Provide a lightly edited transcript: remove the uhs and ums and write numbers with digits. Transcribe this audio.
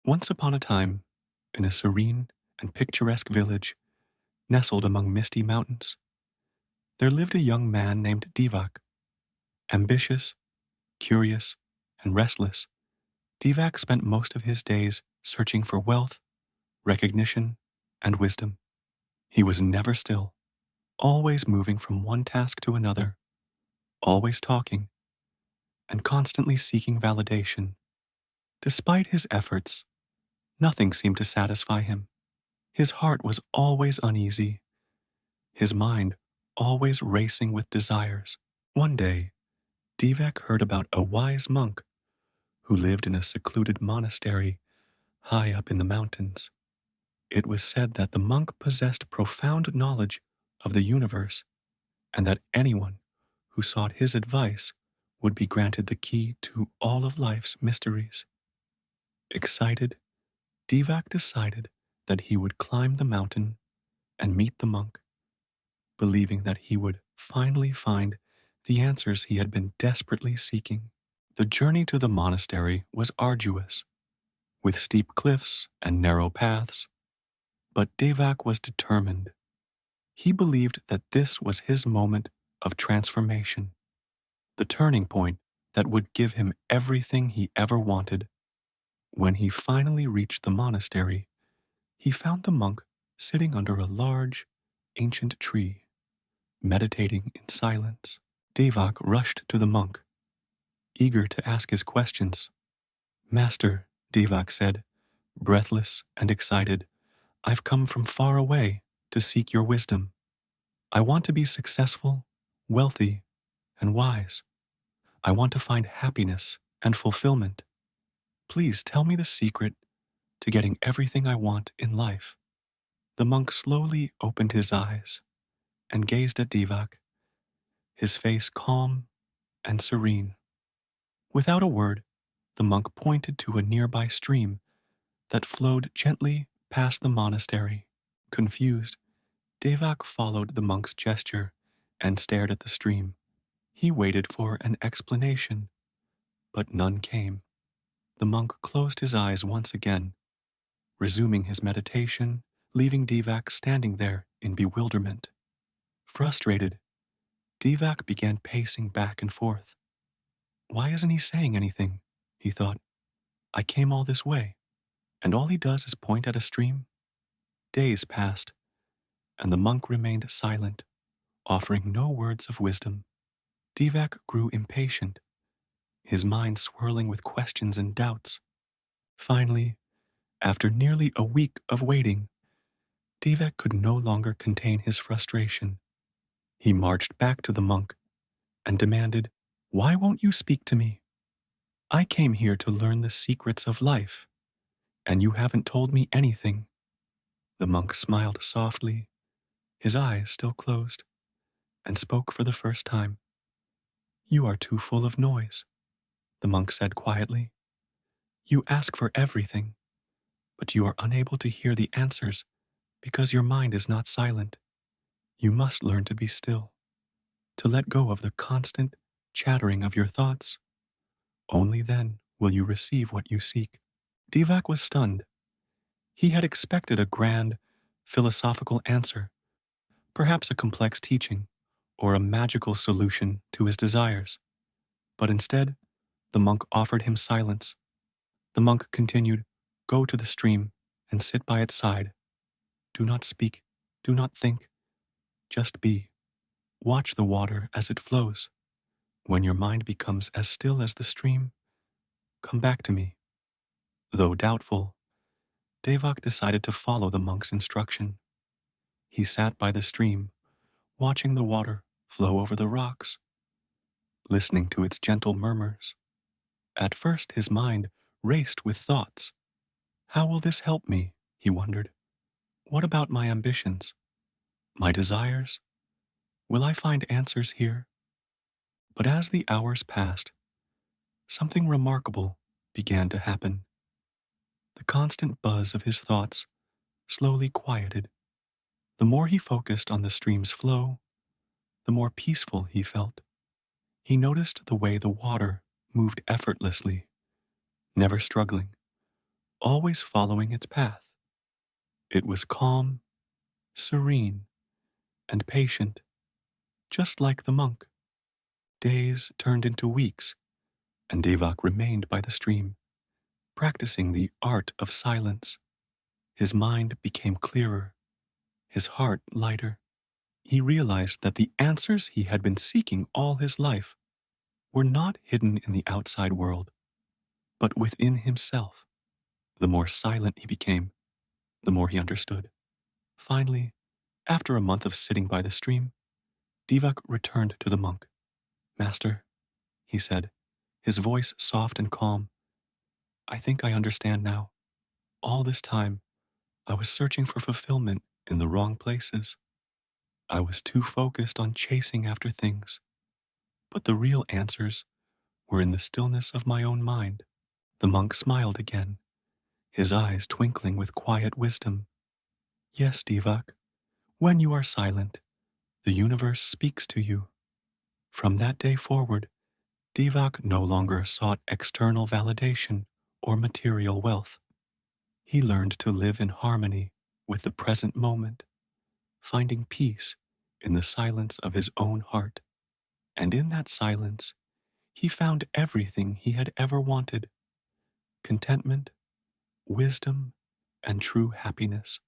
Once upon a time, in a serene and picturesque village nestled among misty mountains, there lived a young man named Divak. Ambitious, curious, and restless, Divak spent most of his days searching for wealth, recognition, and wisdom. He was never still, always moving from one task to another, always talking, and constantly seeking validation. Despite his efforts, nothing seemed to satisfy him. His heart was always uneasy, his mind always racing with desires. One day, Divak heard about a wise monk who lived in a secluded monastery high up in the mountains. It was said that the monk possessed profound knowledge of the universe and that anyone who sought his advice would be granted the key to all of life's mysteries. Excited, Divak decided that he would climb the mountain and meet the monk, believing that he would finally find the answers he had been desperately seeking. The journey to the monastery was arduous, with steep cliffs and narrow paths, but Devak was determined. He believed that this was his moment of transformation, the turning point that would give him everything he ever wanted. When he finally reached the monastery, he found the monk sitting under a large, ancient tree, meditating in silence. Devak rushed to the monk, eager to ask his questions. Master, Devak said, breathless and excited, I've come from far away to seek your wisdom. I want to be successful, wealthy, and wise. I want to find happiness and fulfillment. Please tell me the secret to getting everything I want in life. The monk slowly opened his eyes and gazed at Devak, his face calm and serene. Without a word, the monk pointed to a nearby stream that flowed gently past the monastery. Confused, Devak followed the monk's gesture and stared at the stream. He waited for an explanation, but none came. The monk closed his eyes once again, resuming his meditation, leaving Devak standing there in bewilderment. Frustrated, Devak began pacing back and forth. Why isn't he saying anything? He thought. I came all this way, and all he does is point at a stream. Days passed, and the monk remained silent, offering no words of wisdom. Devak grew impatient, his mind swirling with questions and doubts. Finally, after nearly a week of waiting, Devak could no longer contain his frustration. He marched back to the monk and demanded, Why won't you speak to me? I came here to learn the secrets of life, and you haven't told me anything. The monk smiled softly, his eyes still closed, and spoke for the first time. You are too full of noise, the monk said quietly. You ask for everything, but you are unable to hear the answers because your mind is not silent. You must learn to be still, to let go of the constant chattering of your thoughts. Only then will you receive what you seek. Devak was stunned. He had expected a grand, philosophical answer, perhaps a complex teaching, or a magical solution to his desires. But instead, the monk offered him silence. The monk continued, Go to the stream and sit by its side. Do not speak, do not think, just be. Watch the water as it flows. When your mind becomes as still as the stream, come back to me. Though doubtful, Devak decided to follow the monk's instruction. He sat by the stream, watching the water flow over the rocks, listening to its gentle murmurs. At first, his mind raced with thoughts. How will this help me? He wondered. What about my ambitions? My desires? Will I find answers here? But as the hours passed, something remarkable began to happen. The constant buzz of his thoughts slowly quieted. The more he focused on the stream's flow, the more peaceful he felt. He noticed the way the water moved effortlessly, never struggling, always following its path. It was calm, serene, and patient, just like the monk. Days turned into weeks, and Devak remained by the stream, practicing the art of silence. His mind became clearer, his heart lighter. He realized that the answers he had been seeking all his life were not hidden in the outside world, but within himself. The more silent he became, the more he understood. Finally, after a month of sitting by the stream, Devak returned to the monk. Master, he said, his voice soft and calm, I think I understand now. All this time, I was searching for fulfillment in the wrong places. I was too focused on chasing after things, but the real answers were in the stillness of my own mind. The monk smiled again, his eyes twinkling with quiet wisdom. Yes, Devak, when you are silent, the universe speaks to you. From that day forward, Devak no longer sought external validation or material wealth. He learned to live in harmony with the present moment, finding peace in the silence of his own heart. And in that silence, he found everything he had ever wanted: contentment, wisdom, and true happiness.